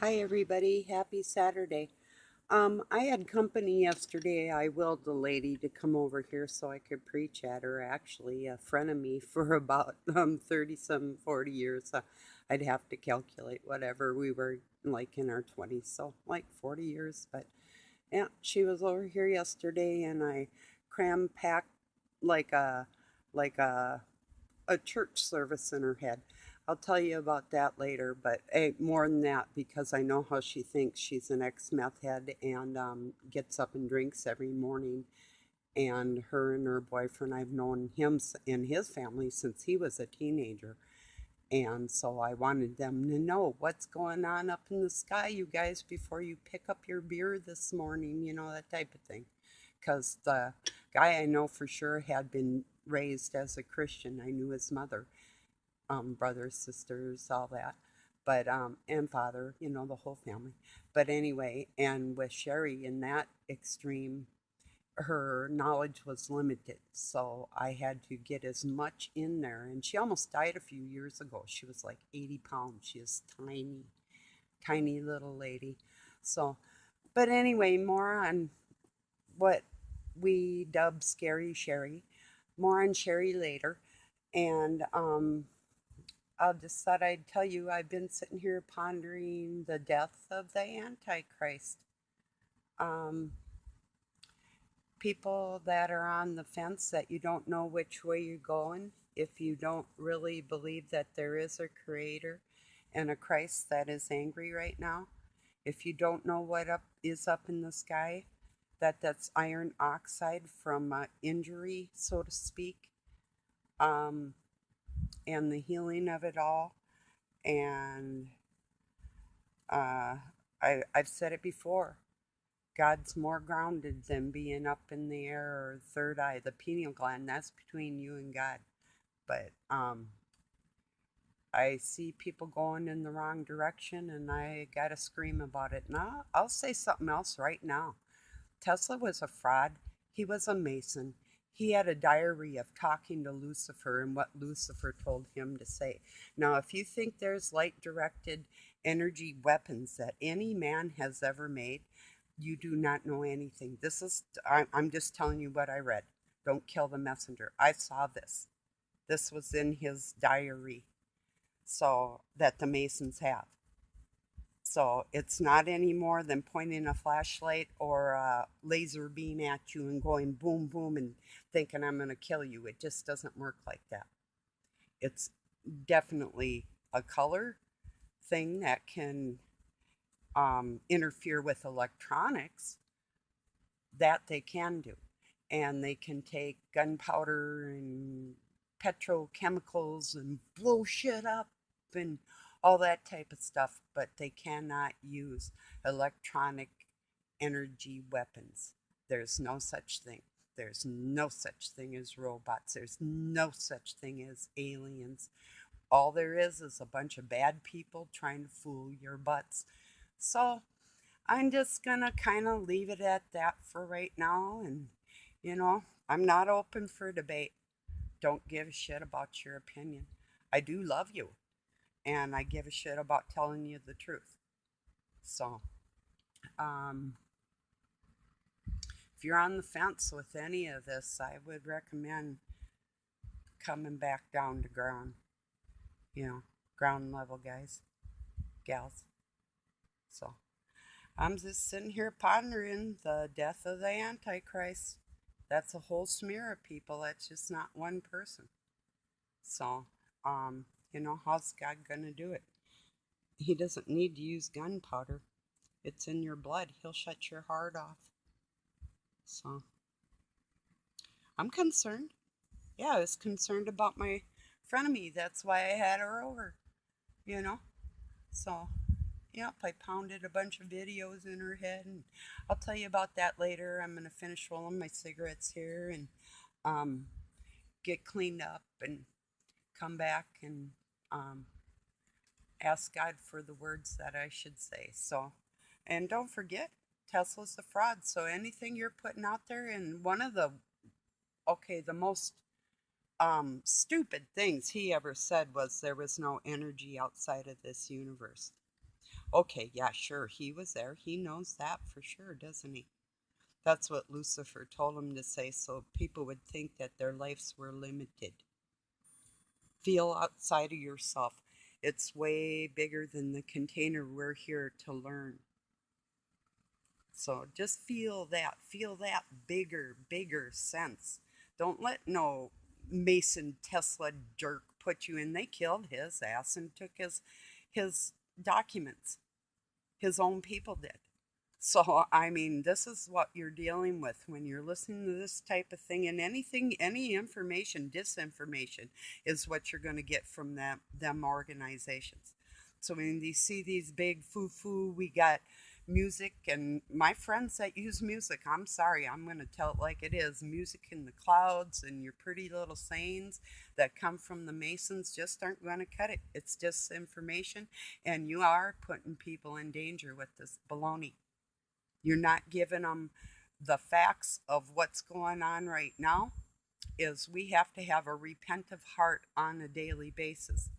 Hi everybody, happy Saturday. I had company yesterday. I willed the lady to come over here so I could preach at her. Actually, a friend of me for about 30 some 40 years. I'd have to calculate whatever. We were like in our 20s, so like 40 years. But yeah, she was over here yesterday and I cram packed like a like a church service in her head. I'll tell you about that later, but more than that, because I know how she thinks. She's an ex meth head and gets up and drinks every morning. And her and her boyfriend, I've known him and his family since he was a teenager. And so I wanted them to know what's going on up in the sky, you guys, before you pick up your beer this morning, that type of thing. Because the guy I know for sure had been raised as a Christian. I knew his mother, brothers, sisters, all that. But, and father, the whole family. But anyway, and with Sherry in that extreme, her knowledge was limited. So I had to get as much in there. And she almost died a few years ago. She was like 80 pounds. She is tiny, tiny little lady. So, but anyway, more on what we dub Scary Sherry. More on Sherry later. And I just thought I'd tell you I've been sitting here pondering the death of the Antichrist. Um, People that are on the fence that you don't know which way you're going, if you don't really believe that there is a creator and a Christ that is angry right now, if you don't know what up in the sky, that's iron oxide from injury, so to speak, um, and the healing of it all. And uh, I've said it before. God's more grounded than being up in the air or third eye, the pineal gland. That's between you and God. But I see people going in the wrong direction, and I gotta scream about it. Now I'll say something else right now. Tesla was a fraud. He was a Mason. He had a diary of talking to Lucifer and what Lucifer told him to say. Now, if you think there's light directed energy weapons that any man has ever made, you do not know anything. I'm just telling you what I read. Don't kill the messenger. I saw this. This was in his diary, so that the Masons have. So it's not any more than pointing a flashlight or a laser beam at you and going boom, boom, and thinking I'm going to kill you. It just doesn't work like that. It's definitely a color thing that can interfere with electronics, that they can do. And they can take gunpowder and petrochemicals and blow shit up and all that type of stuff, but they cannot use electronic energy weapons. There's no such thing. There's no such thing as robots. There's no such thing as aliens. All there is a bunch of bad people trying to fool your butts. So I'm just gonna kind of leave it at that for right now. And, I'm not open for debate. Don't give a shit about your opinion. I do love you, and I give a shit about telling you the truth. So, um, if you're on the fence with any of this, I would recommend coming back down to ground, you know, ground level, guys, gals. So, I'm just sitting here pondering the death of the Antichrist. That's a whole smear of people. That's just not one person. So, how's God gonna do it? He doesn't need to use gunpowder. It's in your blood. He'll shut your heart off. So, I'm concerned. Yeah, I was concerned about my frenemy. That's why I had her over, you know? So, yep, I pounded a bunch of videos in her head, and I'll tell you about that later. I'm gonna finish rolling my cigarettes here and um, get cleaned up and come back and um, ask God for the words that I should say. So, and don't forget, Tesla's a fraud. So anything you're putting out there, and the most stupid things he ever said was there was no energy outside of this universe. Okay, yeah, sure, he was there. He knows that for sure, doesn't he? That's what Lucifer told him to say so people would think that their lives were limited. Feel outside of yourself. It's way bigger than the container we're here to learn. So just feel that bigger sense. Don't let no Mason Tesla jerk put you in. They killed his ass and took his documents. His own people did. So, I mean, this is what you're dealing with when you're listening to this type of thing, and anything, any information, disinformation is what you're going to get from them organizations. So when you see these big foo-foo, we got music, and my friends that use music, I'm sorry, I'm going to tell it like it is. Music in the clouds and your pretty little sayings that come from the Masons just aren't going to cut it. It's just information, and you are putting people in danger with this baloney. You're not giving them the facts of what's going on right now. Is we have to have a repentive heart on a daily basis,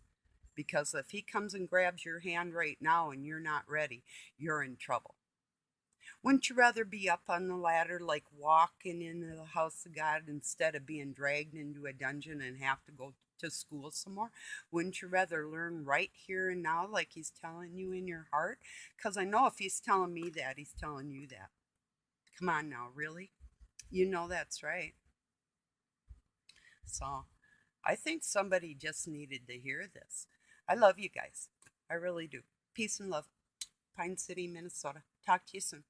because if he comes and grabs your hand right now and you're not ready, you're in trouble. Wouldn't you rather be up on the ladder, like walking into the house of God, instead of being dragged into a dungeon and have to go to school some more? Wouldn't you rather learn right here and now, like he's telling you in your heart? Because I know if he's telling me that, he's telling you that. Come on now, really? You know that's right. So I think somebody just needed to hear this. I love you guys. I really do. Peace and love. Pine City, Minnesota. Talk to you soon.